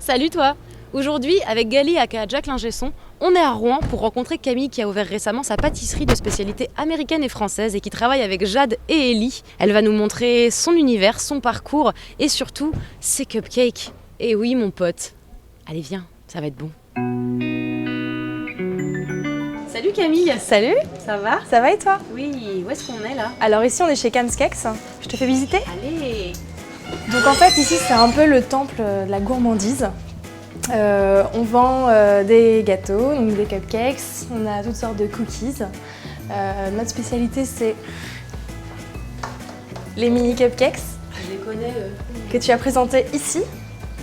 Salut toi! Aujourd'hui, avec Gali aka Jack Lingesson, on est à Rouen pour rencontrer Camille qui a ouvert récemment sa pâtisserie de spécialité américaine et française et qui travaille avec Jade et Ellie. Elle va nous montrer son univers, son parcours et surtout ses cupcakes. Et oui mon pote, allez viens, ça va être bon. Salut Camille! Salut, Ça va? ça va et toi? Oui, où est-ce qu'on est là? Alors ici on est chez Cam's Cakes, je te fais visiter. Allez! Donc en fait ici c'est un peu le temple de la gourmandise. On vend des gâteaux, donc des cupcakes, on a toutes sortes de cookies. Notre spécialité c'est les mini cupcakes Je les connais. que tu as présentés ici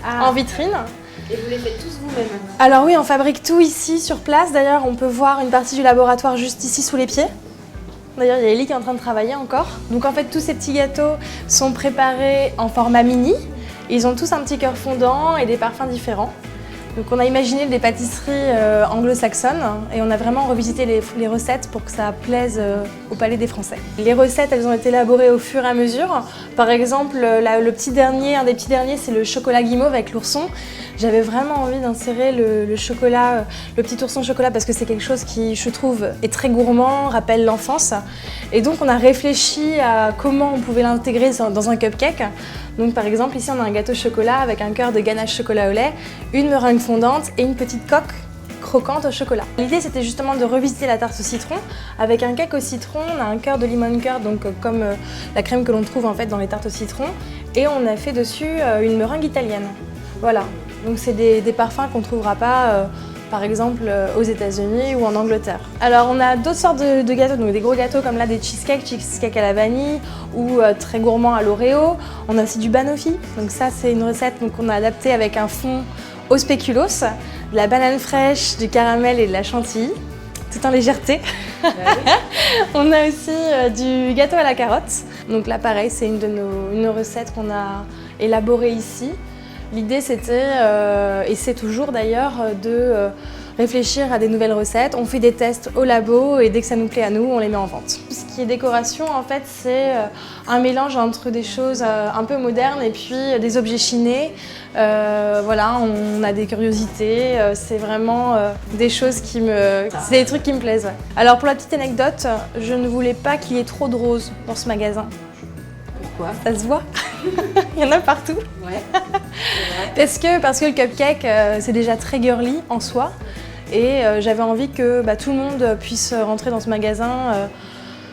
en vitrine. Et vous les faites tous vous-même? Alors oui, on fabrique tout ici sur place. D'ailleurs, on peut voir une partie du laboratoire juste ici sous les pieds. D'ailleurs, il y a Ellie qui est en train de travailler encore. Donc en fait, tous ces petits gâteaux sont préparés en format mini. Ils ont tous un petit cœur fondant et des parfums différents. Donc on a imaginé des pâtisseries anglo-saxonnes et on a vraiment revisité les recettes pour que ça plaise au palais des Français. Les recettes, elles ont été élaborées au fur et à mesure. Par exemple, un des petits derniers, c'est le chocolat guimauve avec l'ourson. J'avais vraiment envie d'insérer le chocolat, le petit ourson chocolat parce que c'est quelque chose qui, je trouve, est très gourmand, rappelle l'enfance. Et donc on a réfléchi à comment on pouvait l'intégrer dans un cupcake. Donc par exemple, ici on a un gâteau chocolat avec un cœur de ganache chocolat au lait, une meringue fondante et une petite coque croquante au chocolat. L'idée c'était justement de revisiter la tarte au citron. Avec un cake au citron, on a un cœur de lemon curd, donc comme la crème que l'on trouve en fait dans les tartes au citron. Et on a fait dessus une meringue italienne. Voilà, donc c'est des parfums qu'on ne trouvera pas par exemple aux États-Unis ou en Angleterre. Alors on a d'autres sortes de gâteaux, donc des gros gâteaux comme là des cheesecake à la vanille ou très gourmands à l'oreo. On a aussi du banoffee, donc ça c'est une recette qu'on a adaptée avec un fond au spéculoos, de la banane fraîche, du caramel et de la chantilly, tout en légèreté. Bah oui. On a aussi du gâteau à la carotte, donc là pareil c'est une recette qu'on a élaborée ici. L'idée c'était, et c'est toujours d'ailleurs, de réfléchir à des nouvelles recettes. On fait des tests au labo et dès que ça nous plaît à nous, on les met en vente. Ce qui est décoration, en fait, c'est un mélange entre des choses un peu modernes et puis des objets chinés. Voilà, on a des curiosités, c'est vraiment des choses c'est des trucs qui me plaisent. Ouais. Alors pour la petite anecdote, je ne voulais pas qu'il y ait trop de roses dans ce magasin. Pourquoi? Ça se voit? Il y en a partout. Ouais. Parce que le cupcake, c'est déjà très girly en soi. Et j'avais envie que tout le monde puisse rentrer dans ce magasin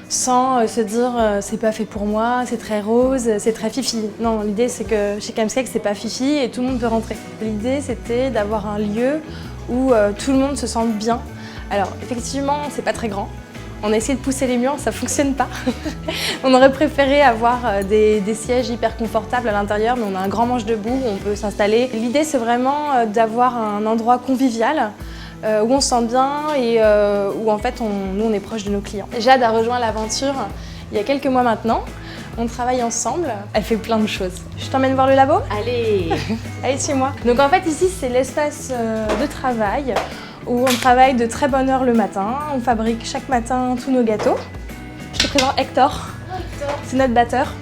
sans se dire c'est pas fait pour moi, c'est très rose, c'est très fifi. Non, l'idée c'est que chez Cam's Cakes, c'est pas fifi et tout le monde peut rentrer. L'idée c'était d'avoir un lieu où tout le monde se sente bien. Alors effectivement, c'est pas très grand. On a essayé de pousser les murs, ça fonctionne pas. On aurait préféré avoir des sièges hyper confortables à l'intérieur, mais on a un grand manche debout où on peut s'installer. L'idée, c'est vraiment d'avoir un endroit convivial où on se sent bien et où en fait, nous, on est proche de nos clients. Jade a rejoint l'aventure il y a quelques mois maintenant. On travaille ensemble, elle fait plein de choses. Je t'emmène voir le labo? Allez! Allez, chez moi. Donc en fait, ici, c'est l'espace de travail où on travaille de très bonne heure le matin. On fabrique chaque matin tous nos gâteaux. Je te présente Hector. Oh, Hector. C'est notre batteur.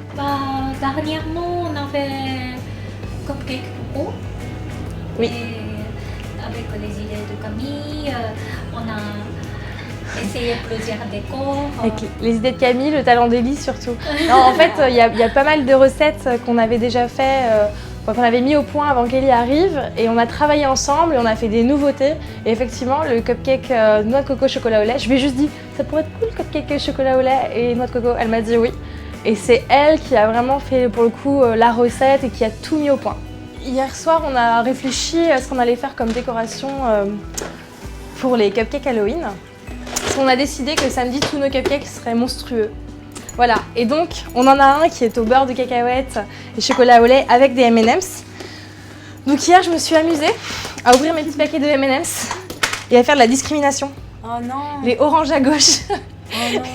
Dernièrement, on a fait cupcake au. Oui. Et avec les idées de Camille, on a essayé plusieurs décors. Avec les idées de Camille, le talent d'Ellie surtout. Non, en fait, il y a pas mal de recettes qu'on avait déjà fait, qu'on avait mis au point avant qu'Ellie arrive. Et on a travaillé ensemble et on a fait des nouveautés. Et effectivement, le cupcake noix de coco chocolat au lait, je lui ai juste dit « ça pourrait être cool, cupcake chocolat au lait et noix de coco ». Elle m'a dit oui. Et c'est elle qui a vraiment fait pour le coup la recette et qui a tout mis au point. Hier soir, on a réfléchi à ce qu'on allait faire comme décoration pour les cupcakes Halloween. Parce qu'on a décidé que samedi, tous nos cupcakes seraient monstrueux. Voilà, et donc on en a un qui est au beurre de cacahuète et chocolat au lait avec des M&M's. Donc hier, je me suis amusée à ouvrir mes petits paquets de M&M's et à faire de la discrimination. Oh non! Les oranges à gauche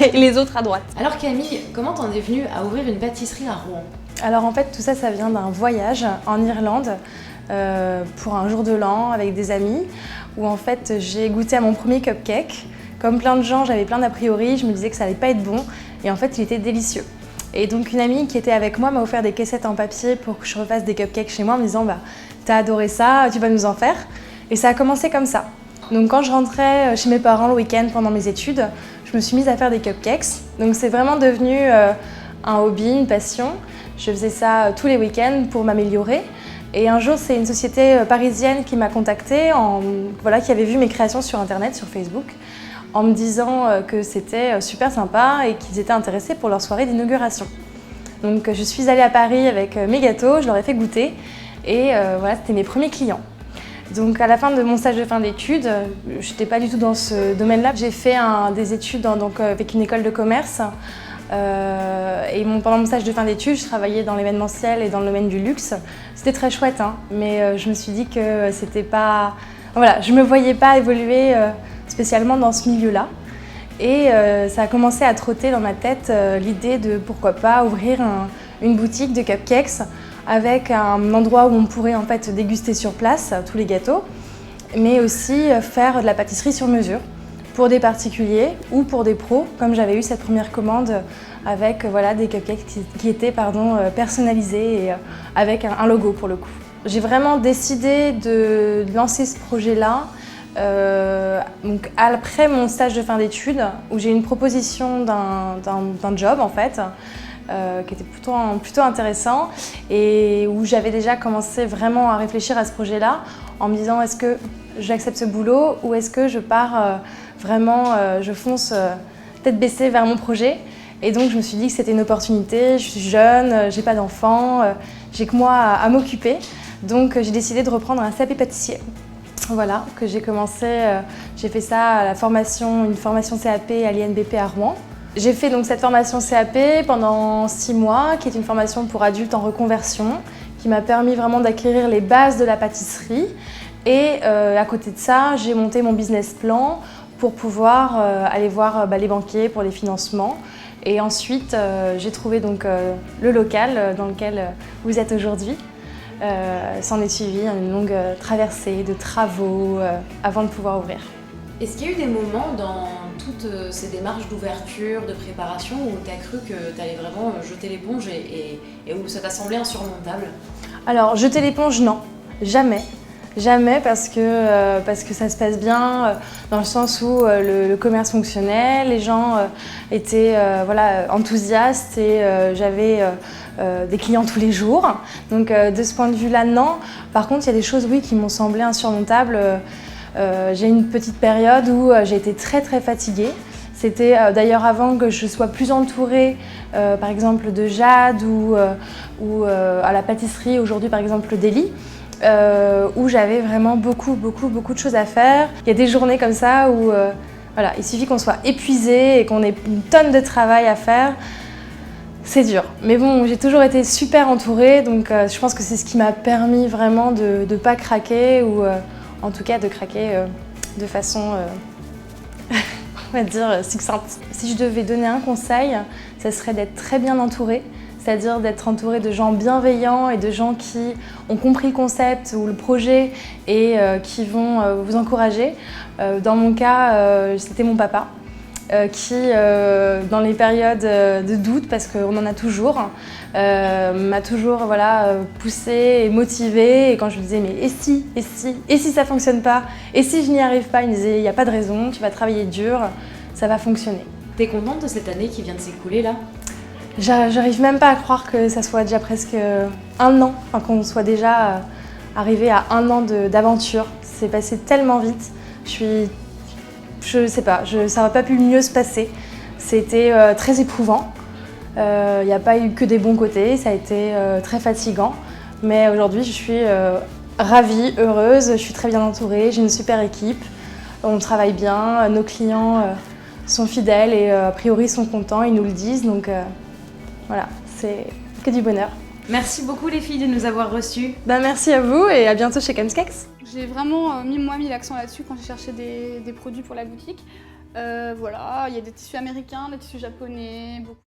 et les autres à droite. Alors Camille, comment t'en es venue à ouvrir une pâtisserie à Rouen? Alors en fait, tout ça, ça vient d'un voyage en Irlande pour un jour de l'an avec des amis où en fait j'ai goûté à mon premier cupcake. Comme plein de gens, j'avais plein d'a priori, je me disais que ça allait pas être bon et en fait il était délicieux. Et donc une amie qui était avec moi m'a offert des caissettes en papier pour que je refasse des cupcakes chez moi en me disant t'as adoré ça, tu vas nous en faire. Et ça a commencé comme ça. Donc quand je rentrais chez mes parents le week-end pendant mes études, je me suis mise à faire des cupcakes. Donc c'est vraiment devenu un hobby, une passion. Je faisais ça tous les week-ends pour m'améliorer. Et un jour, c'est une société parisienne qui m'a contactée, qui avait vu mes créations sur Internet, sur Facebook, en me disant que c'était super sympa et qu'ils étaient intéressés pour leur soirée d'inauguration. Donc je suis allée à Paris avec mes gâteaux, je leur ai fait goûter et voilà, c'était mes premiers clients. Donc à la fin de mon stage de fin d'études, je n'étais pas du tout dans ce domaine-là. J'ai fait des études avec une école de commerce et pendant mon stage de fin d'études, je travaillais dans l'événementiel et dans le domaine du luxe. C'était très chouette, hein, mais je me suis dit que c'était pas... Voilà, je ne me voyais pas évoluer spécialement dans ce milieu-là. Et ça a commencé à trotter dans ma tête l'idée de pourquoi pas ouvrir une boutique de cupcakes avec un endroit où on pourrait en fait déguster sur place tous les gâteaux, mais aussi faire de la pâtisserie sur mesure pour des particuliers ou pour des pros, comme j'avais eu cette première commande avec des cupcakes qui étaient personnalisés et avec un logo pour le coup. J'ai vraiment décidé de lancer ce projet-là donc après mon stage de fin d'études, où j'ai eu une proposition d'un job en fait, qui était plutôt intéressant et où j'avais déjà commencé vraiment à réfléchir à ce projet-là en me disant est-ce que j'accepte ce boulot ou est-ce que je pars je fonce tête baissée vers mon projet. Et donc je me suis dit que c'était une opportunité, je suis jeune, j'ai pas d'enfant, j'ai que moi à m'occuper. Donc j'ai décidé de reprendre un CAP pâtissier. Voilà, que j'ai commencé, j'ai fait ça à une formation CAP à l'INBP à Rouen. J'ai fait donc cette formation CAP pendant 6 mois, qui est une formation pour adultes en reconversion, qui m'a permis vraiment d'acquérir les bases de la pâtisserie. Et à côté de ça, j'ai monté mon business plan pour pouvoir aller voir les banquiers pour les financements. Et ensuite, j'ai trouvé donc le local dans lequel vous êtes aujourd'hui. S'en est suivi une longue traversée de travaux avant de pouvoir ouvrir. Est-ce qu'il y a eu des moments dans toutes ces démarches d'ouverture, de préparation, où tu as cru que tu allais vraiment jeter l'éponge et où ça t'a semblé insurmontable? Alors, jeter l'éponge, non, jamais. Jamais parce que ça se passe bien, dans le sens où le commerce fonctionnait, les gens étaient enthousiastes et j'avais des clients tous les jours. Donc de ce point de vue-là, non. Par contre, il y a des choses, oui, qui m'ont semblé insurmontables. J'ai eu une petite période où j'ai été très très fatiguée. C'était d'ailleurs avant que je sois plus entourée, par exemple, de Jade ou à la pâtisserie, aujourd'hui par exemple d'Eli. Où j'avais vraiment beaucoup de choses à faire. Il y a des journées comme ça où il suffit qu'on soit épuisé et qu'on ait une tonne de travail à faire. C'est dur. Mais bon, j'ai toujours été super entourée, donc je pense que c'est ce qui m'a permis vraiment de ne pas craquer ou en tout cas de craquer de façon, on va dire, succincte. Si je devais donner un conseil, ça serait d'être très bien entourée. C'est-à-dire d'être entouré de gens bienveillants et de gens qui ont compris le concept ou le projet et qui vont vous encourager. Dans mon cas, c'était mon papa qui, dans les périodes de doute, parce qu'on en a toujours, m'a toujours poussée et motivée. Et quand je lui disais mais et si ça fonctionne pas, et si je n'y arrive pas, il me disait il n'y a pas de raison, tu vas travailler dur, ça va fonctionner. T'es contente de cette année qui vient de s'écouler là? J'arrive même pas à croire que ça soit déjà presque 1 an, qu'on soit déjà arrivé à 1 an d'aventure. C'est passé tellement vite. Je sais pas, ça n'aurait pas pu mieux se passer. C'était très éprouvant. Il n'y a pas eu que des bons côtés, ça a été très fatigant. Mais aujourd'hui, je suis ravie, heureuse, je suis très bien entourée, j'ai une super équipe. On travaille bien, nos clients sont fidèles et a priori sont contents, ils nous le disent. Donc, voilà, c'est que du bonheur. Merci beaucoup les filles de nous avoir reçues. Merci à vous et à bientôt chez Camskex. J'ai vraiment mis l'accent là-dessus quand j'ai cherché des produits pour la boutique. Il y a des tissus américains, des tissus japonais, beaucoup.